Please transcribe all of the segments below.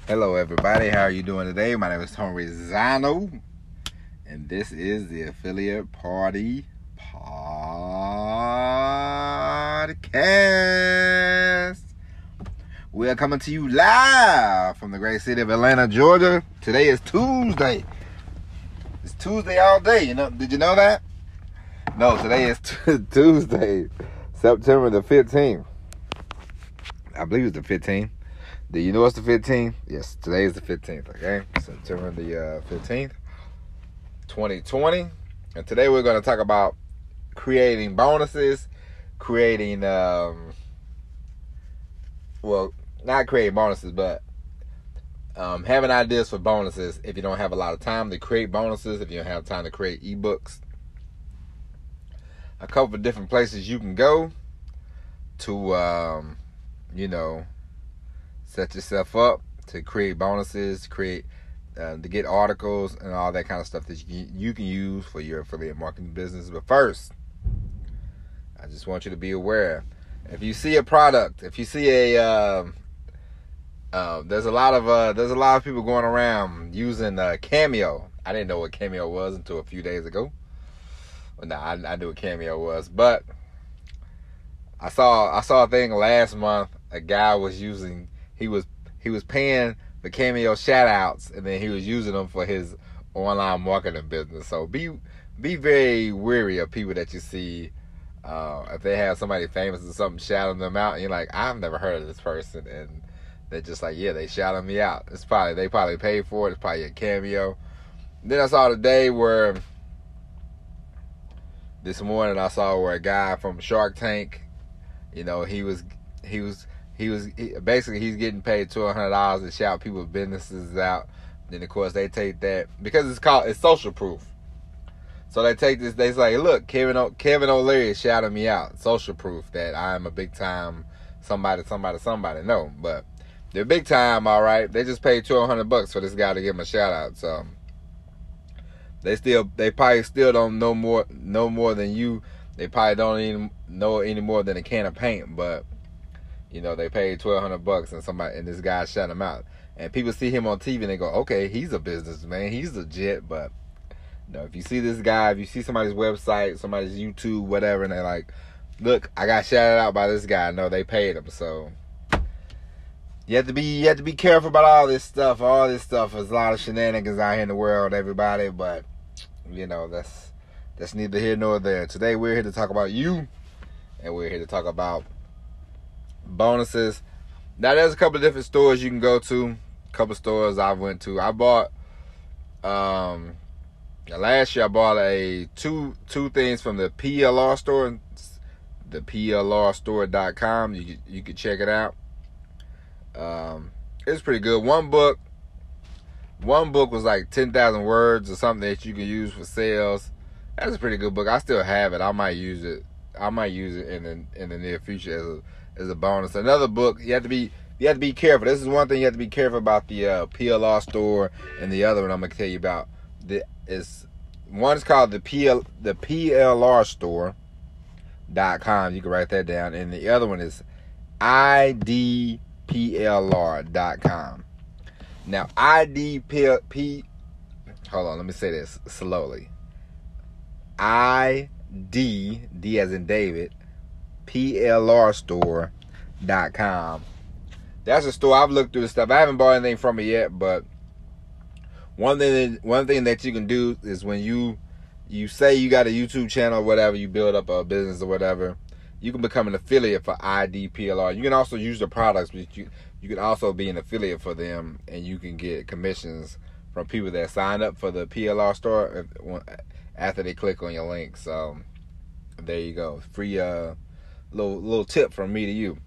Hello everybody, how are you doing today? My name is Tony Rizzano, and this is the Affiliate Party Podcast. We are coming to you live from the great city of Atlanta, Georgia. Today is Tuesday. It's Tuesday all day. Did you know that? No, today is Tuesday, September the 15th. I believe it's the 15th. Do you know it's the 15th? Yes, today is the 15th, okay? September the 15th, 2020. And today we're going to talk about creating bonuses, creating, not creating bonuses, but having ideas for bonuses if you don't have a lot of time to create bonuses, if you don't have time to create ebooks. A couple of different places you can go to, set yourself up to create bonuses, to get articles and all that kind of stuff that you can use for your affiliate marketing business. But first, I just want you to be aware. If you see a product, if you see there's a lot of people going around using Cameo. I didn't know what Cameo was until a few days ago. Well, I knew what Cameo was, but I saw a thing last month. A guy was using. He was paying for Cameo shout-outs, and then he was using them for his online marketing business. So be very wary of people that you see. If they have somebody famous or something shouting them out, and you're like, I've never heard of this person, and they're just like, yeah, they shouted me out. They probably paid for it. It's probably a Cameo. Then I saw this morning I saw where a guy from Shark Tank, he's getting paid $1,200 to shout people's businesses out. Then of course they take that because it's social proof. So they take this. They say, look, Kevin O'Leary is shouting me out. Social proof that I am a big time somebody. No, but they're big time, all right. They just paid $1,200 for this guy to give him a shout out. So they probably still don't know more than you. They probably don't even know any more than a can of paint, but they paid $1,200 and this guy shut him out. And people see him on TV and they go, okay, he's a businessman, he's legit. But if you see this guy, if you see somebody's website, somebody's YouTube, whatever, and they're like, look, I got shouted out by this guy. No, they paid him. So you have to be careful about all this stuff. There's a lot of shenanigans out here in the world, everybody. But that's neither here nor there. Today we're here to talk about you, and we're here to talk about bonuses. Now there's a couple of different stores you can go to. A couple of stores I went to. I bought last year I bought two things from the PLR store, the PLRstore.com. You can check it out. It's pretty good. One book was like 10,000 words or something that you can use for sales. That's a pretty good book. I still have it. I might use it in the near future as a bonus. Another book, you have to be careful. This is one thing you have to be careful about the PLR store, and the other one I'm gonna tell you about. One is called the PLRstore.com. You can write that down, and the other one is IDPLR.com. Now hold on, let me say this slowly. D as in David, PLRstore.com. That's a store. I've looked through the stuff. I haven't bought anything from it yet, but one thing that you can do is when you say you got a YouTube channel or whatever, you build up a business or whatever, you can become an affiliate for IDPLR. You can also use the products, but you can also be an affiliate for them, and you can get commissions from people that sign up for the PLR store after they click on your link. So there you go. Free little tip from me to you.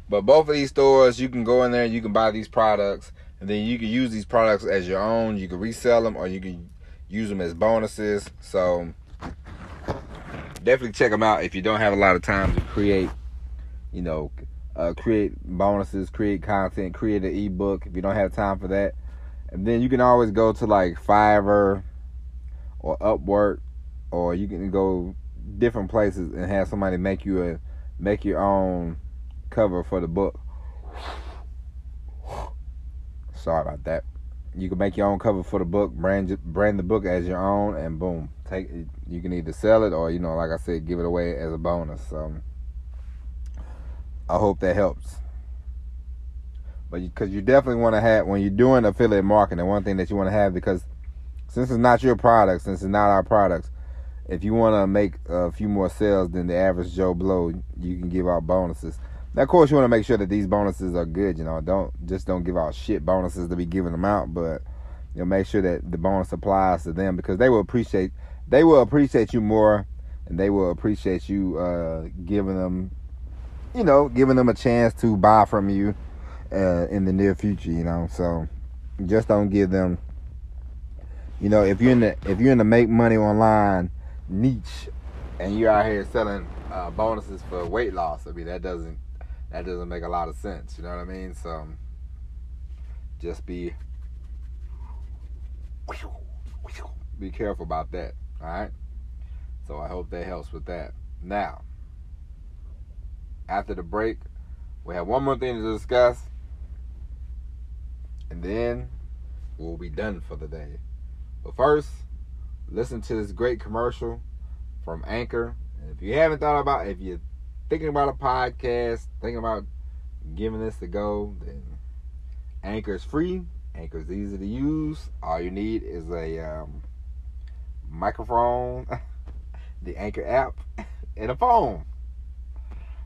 But both of these stores, you can go in there and you can buy these products, and then you can use these products as your own. You can resell them, or you can use them as bonuses. So definitely check them out if you don't have a lot of time to create bonuses, create content, create an ebook. If you don't have time for that, and then you can always go to like Fiverr or Upwork, or you can go different places and have somebody make your own cover for the book. Sorry about that. You can make your own cover for the book, brand the book as your own, and boom, you can either sell it or, like I said, give it away as a bonus. So I hope that helps. But because you definitely want to have, when you're doing affiliate marketing, one thing that you want to have, because since it's not your product, since it's not our products, if you want to make a few more sales than the average Joe Blow, you can give out bonuses. Now, of course, you want to make sure that these bonuses are good. Don't give out shit bonuses to be giving them out, but make sure that the bonus applies to them, because they will appreciate you more, and they will appreciate you giving them a chance to buy from you in the near future. So just don't give them. If you're in the make money online niche and you're out here selling bonuses for weight loss, that doesn't make a lot of sense. You know what I mean? So just be careful about that. All right. So I hope that helps with that. Now, after the break, we have one more thing to discuss, and then we'll be done for the day. But first, listen to this great commercial from Anchor. And if you're thinking about a podcast, thinking about giving this a go, then Anchor is free. Anchor is easy to use. All you need is a microphone, the Anchor app, and a phone.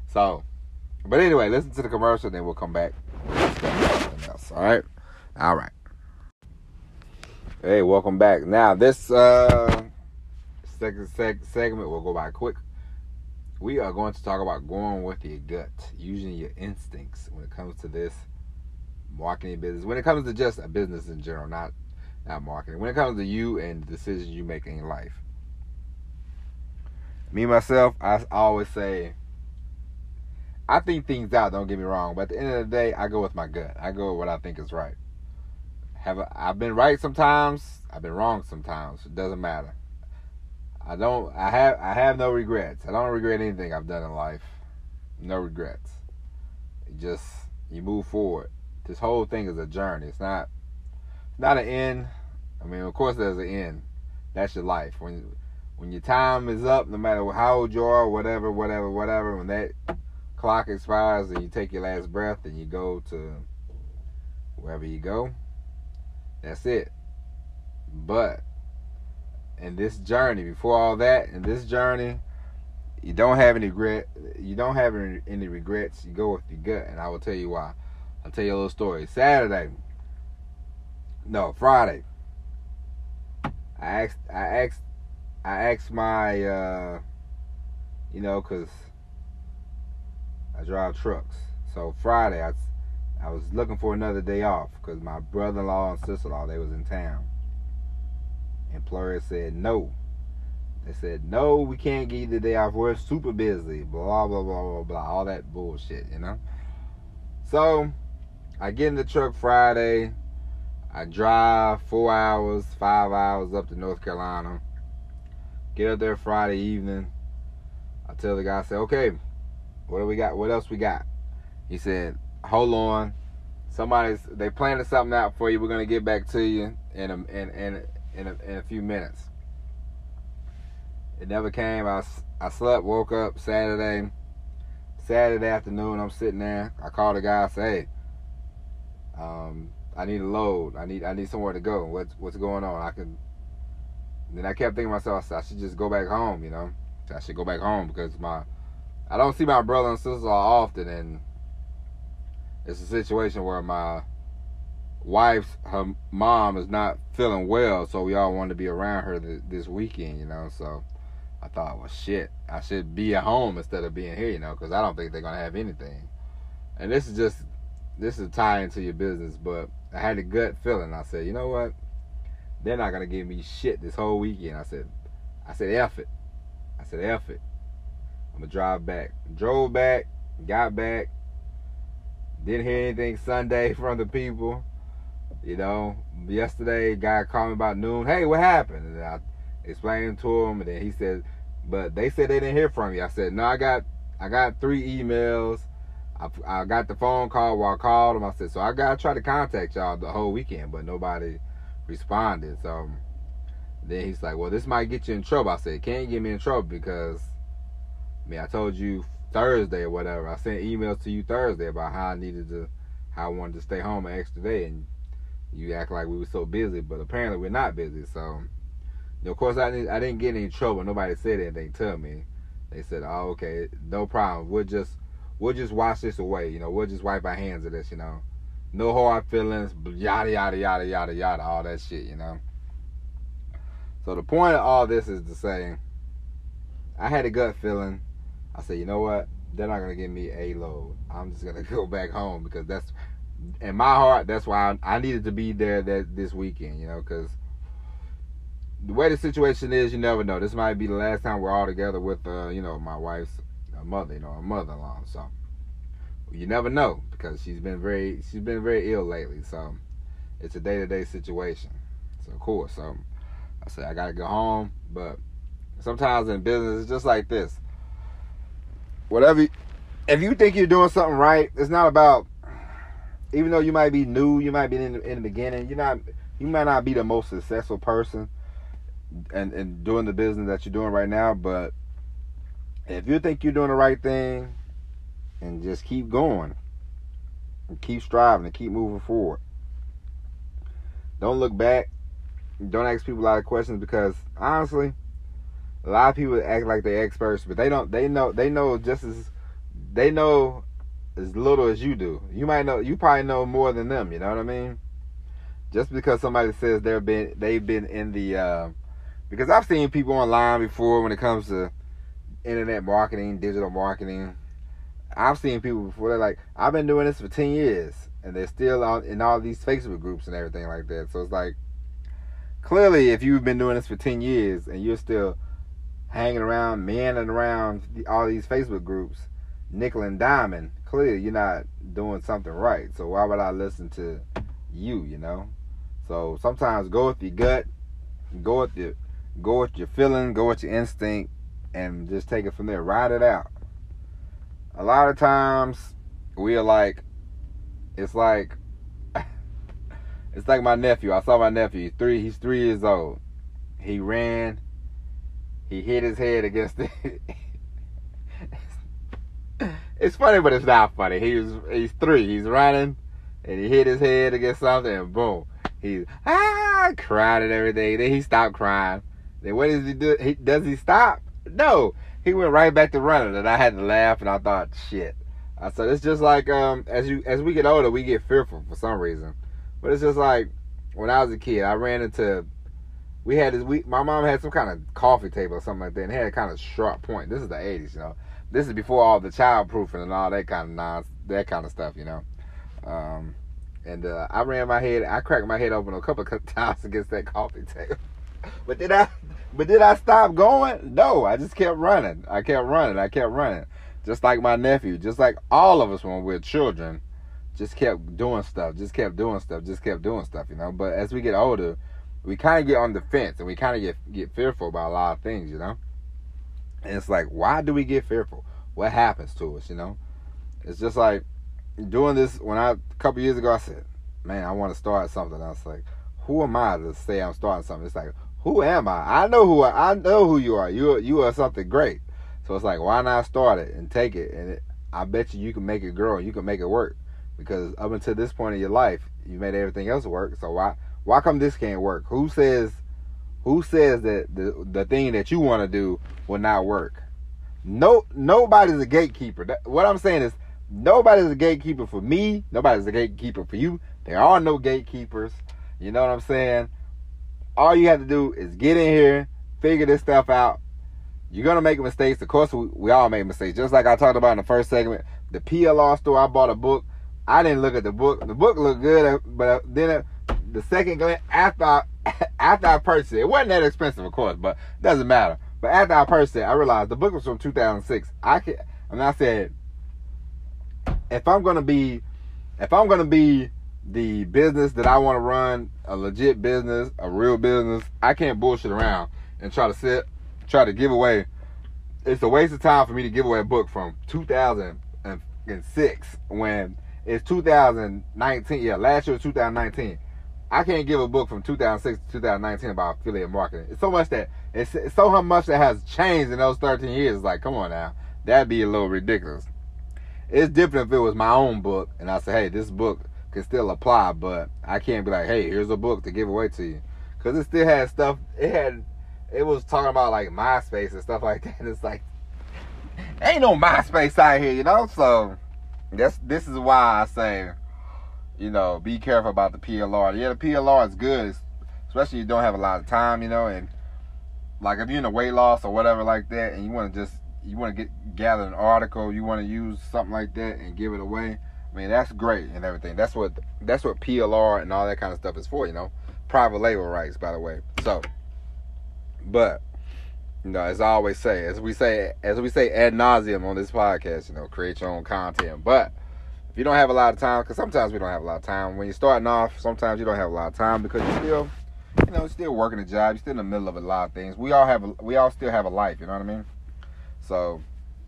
So, but anyway, listen to the commercial, then we'll come back. Else, all right? All right. Hey, welcome back. Now, this second segment will go by quick. We are going to talk about going with your gut, using your instincts when it comes to this marketing business, when it comes to just a business in general, not marketing, when it comes to you and the decisions you make in life. Me, myself, I always say, I think things out, don't get me wrong, but at the end of the day, I go with my gut. I go with what I think is right. I've been right sometimes, I've been wrong sometimes. It doesn't matter. I have no regrets. I don't regret anything I've done in life. No regrets. You move forward. This whole thing is a journey. It's not an end. Of course there's an end. That's your life. When your time is up, no matter how old you are, whatever, when that clock expires and you take your last breath and you go to wherever you go, that's it. But in this journey, before all that, in this journey, you don't have any regret. You don't have any regrets. You go with your gut, and I will tell you why. I'll tell you a little story. Friday. I asked my, because I drive trucks. So Friday, I was looking for another day off because my brother-in-law and sister-in-law, they was in town. Employer said no. They said, no, we can't give you the day off. We're super busy. Blah, blah, blah, blah, blah. All that bullshit, So, I get in the truck Friday. I drive 4 hours, 5 hours up to North Carolina. Get up there Friday evening. I tell the guy, I say, okay, what do we got? What else we got? He said, hold on. They planning something out for you. We're going to get back to you in a few minutes. It never came. I slept, woke up Saturday afternoon. I'm sitting there. I called the guy. I say, hey, I need a load. I need somewhere to go. What's going on? Then I kept thinking to myself, I should just go back home. I should go back home because I don't see my brother and sister often, and it's a situation where my her mom is not feeling well, so we all wanted to be around her this weekend, So I thought, well, shit, I should be at home instead of being here, because I don't think they're gonna have anything. And this is a tie into your business, but I had a gut feeling. I said, you know what? They're not gonna give me shit this whole weekend. I said, F it. I'm gonna drive back. Drove back, got back. Didn't hear anything Sunday from the people. Yesterday, a guy called me about noon. Hey, what happened? And I explained to him, and then he said, but they said they didn't hear from you. I said, no, I got 3 emails. I got the phone call while I called him. I said, so I got to try to contact y'all the whole weekend, but nobody responded. So then he's like, well, this might get you in trouble. I said, it can't get me in trouble because, I told you Thursday or whatever. I sent emails to you Thursday about how I wanted to stay home an extra day, and you act like we were so busy, but apparently we're not busy. So, of course, I didn't get in any trouble. Nobody said anything to me. They said, oh, okay, no problem. We'll just wash this away. We'll just wipe our hands of this. No hard feelings, yada yada yada yada yada, all that shit. So the point of all this is to say, I had a gut feeling. I said, you know what? They're not gonna give me a load. I'm just gonna go back home because that's, in my heart, that's why I needed to be there this weekend. Because the way the situation is, you never know. This might be the last time we're all together with, my wife's mother, her mother-in-law. So you never know because she's been very ill lately. So it's a day-to-day situation. So cool. So I said I gotta go home, but sometimes in business it's just like this. If you think you're doing something right, it's not about. Even though you might be new, you might be in the beginning. You might not be the most successful person, and doing the business that you're doing right now. But if you think you're doing the right thing, and just keep going, and keep striving, and keep moving forward. Don't look back. Don't ask people a lot of questions because honestly, a lot of people act like they're experts, but they don't. They know as little as you do. You probably know more than them. You know what I mean? Just because somebody says they've been in the because I've seen people online before when it comes to internet marketing, digital marketing. I've seen people before. They're like, I've been doing this for 10 years, and they're still in all these Facebook groups and everything like that. So it's like, clearly, if you've been doing this for 10 years and you're still hanging around, meandering around all these Facebook groups, nickel and diamond, clearly you're not doing something right. So why would I listen to you? So sometimes go with your gut, go with your feeling, go with your instinct, and just take it from there. Ride it out. A lot of times we are like, it's like my nephew. I saw my nephew. He's 3 years old. He ran. He hit his head against the. It's funny, but it's not funny. He's 3. He's running, and he hit his head against something, and boom, he's crying and everything. Then he stopped crying. Then what does he do? Does he stop? No, he went right back to running, and I had to laugh, and I thought, shit. So it's just like as we get older, we get fearful for some reason. But it's just like when I was a kid, I ran into. My mom had some kind of coffee table or something like that, and it had a kind of sharp point. This is the 80s, This is before all the childproofing and all that kind of stuff, And I cracked my head open a couple of times against that coffee table. But did I stop going? No, I just kept running. I kept running. Just like my nephew, just like all of us when we're children, just kept doing stuff. But as we get older, we kind of get on the fence, and we kind of get fearful about a lot of things, And it's like, why do we get fearful? What happens to us, It's just like doing this. A couple years ago, I said, man, I want to start something. I was like, who am I to say I'm starting something? It's like, who am I? I know who you are. You are something great. So it's like, why not start it and take it? And I bet you can make it grow and you can make it work. Because up until this point in your life, you made everything else work. So why come this can't work? Who says that the thing that you want to do will not work? Nobody's a gatekeeper. What I'm saying is, nobody's a gatekeeper for me. Nobody's a gatekeeper for you. There are no gatekeepers. You know what I'm saying? All you have to do is get in here, figure this stuff out. You're going to make mistakes. Of course, we all make mistakes. Just like I talked about in the first segment, the PLR store, I bought a book. I didn't look at the book. The book looked good, but then the second glance, after I purchased it wasn't that expensive, of course, but it doesn't matter. But after I purchased it, I realized the book was from 2006. I said, if I'm gonna be the business that I want to run, a legit business, a real business, I can't bullshit around and try to give away. It's a waste of time for me to give away a book from 2000 when it's 2019. Yeah, last year was 2019. I can't give a book from 2006 to 2019 about affiliate marketing. It's so much that has changed in those 13 years. It's like, come on now, that'd be a little ridiculous. It's different if it was my own book and I say, hey, this book can still apply, but I can't be like, hey, here's a book to give away to you, because it still had stuff. It was talking about like MySpace and stuff like that. And it's like, ain't no MySpace out here, you know. So this is why I say, you know, be careful about the PLR. Yeah, the PLR is good, especially if you don't have a lot of time, you know, and like if you're in a weight loss or whatever like that, and you want to gather an article, you want to use something like that and give it away. I mean, that's great and everything. That's what PLR and all that kind of stuff is for, you know. Private label rights, by the way. So, but you know, as I always say, as we say ad nauseum on this podcast, you know, create your own content. But if you don't have a lot of time, because sometimes we don't have a lot of time. When you're starting off, sometimes you don't have a lot of time because you're still working a job. You're still in the middle of a lot of things. We all still have a life. You know what I mean? So,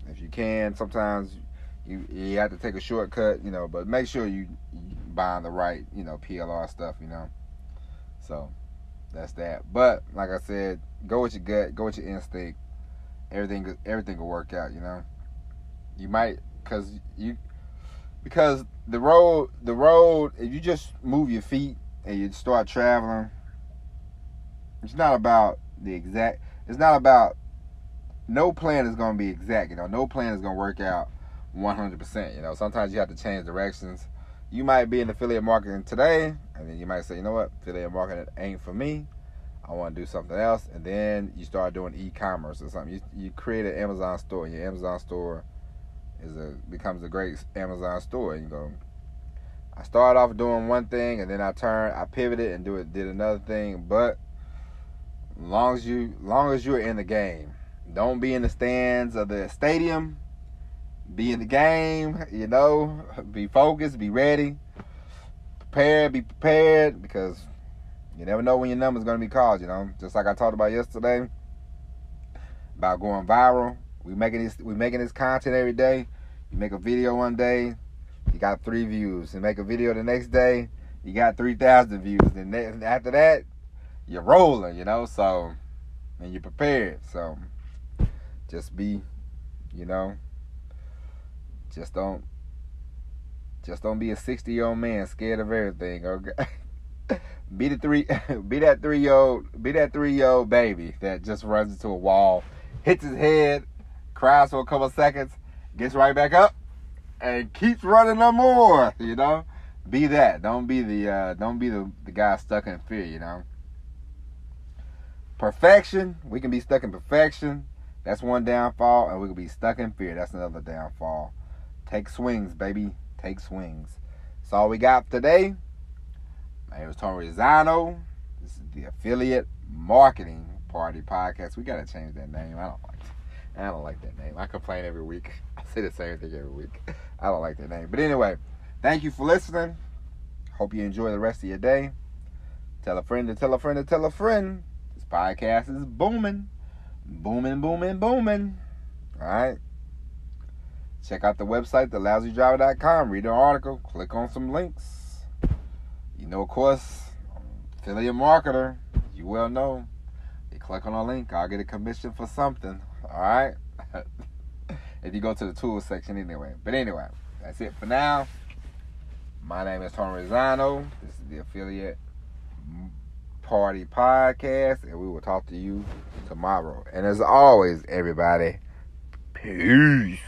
if you can, sometimes you have to take a shortcut, you know, but make sure you buying the right, you know, PLR stuff, you know. So that's that. But like I said, go with your gut, go with your instinct. Everything will work out, you know. You might because the road, if you just move your feet and you start traveling, it's not about no plan is going to be exact, you know. No plan is going to work out 100%, you know. Sometimes you have to change directions. You might be in affiliate marketing today, and then you might say, you know what, affiliate marketing ain't for me. I want to do something else. And then you start doing e-commerce or something. You create an Amazon store. Your Amazon store becomes a great Amazon store. And you go, I started off doing one thing, and then I pivoted and did another thing. But long as you're in the game, don't be in the stands of the stadium. Be in the game, you know. Be focused, be ready, be prepared, because you never know when your number's going to be called, you know. Just like I talked about yesterday about going viral. We making this content every day. You make a video one day, you got 3 views. You make a video the next day, you got 3,000 views. And then after that, you're rolling, you know. So, and you're prepared. So, just be, you know. Just don't be a 60-year-old man scared of everything. Okay, be that 3-year-old baby that just runs into a wall, hits his head, cries for a couple of seconds, gets right back up, and keeps running no more. You know, be that. Don't be the guy stuck in fear. You know, perfection. We can be stuck in perfection. That's one downfall, and we can be stuck in fear. That's another downfall. Take swings, baby. Take swings. That's all we got today. My name is Tony Rizzano. This is the Affiliate Marketing Party Podcast. We got to change that name. I don't like that name. I complain every week. I say the same thing every week. I don't like that name. But anyway, thank you for listening. Hope you enjoy the rest of your day. Tell a friend to tell a friend to tell a friend. This podcast is booming. Booming, booming, booming. All right. Check out the website, thelousydriver.com. Read the article. Click on some links. You know, of course, affiliate marketer, you well know. You click on a link, I'll get a commission for something. All right? If you go to the tools section anyway. But anyway, that's it for now. My name is Tony Rizzano. This is the Affiliate Party Podcast. And we will talk to you tomorrow. And as always, everybody, peace.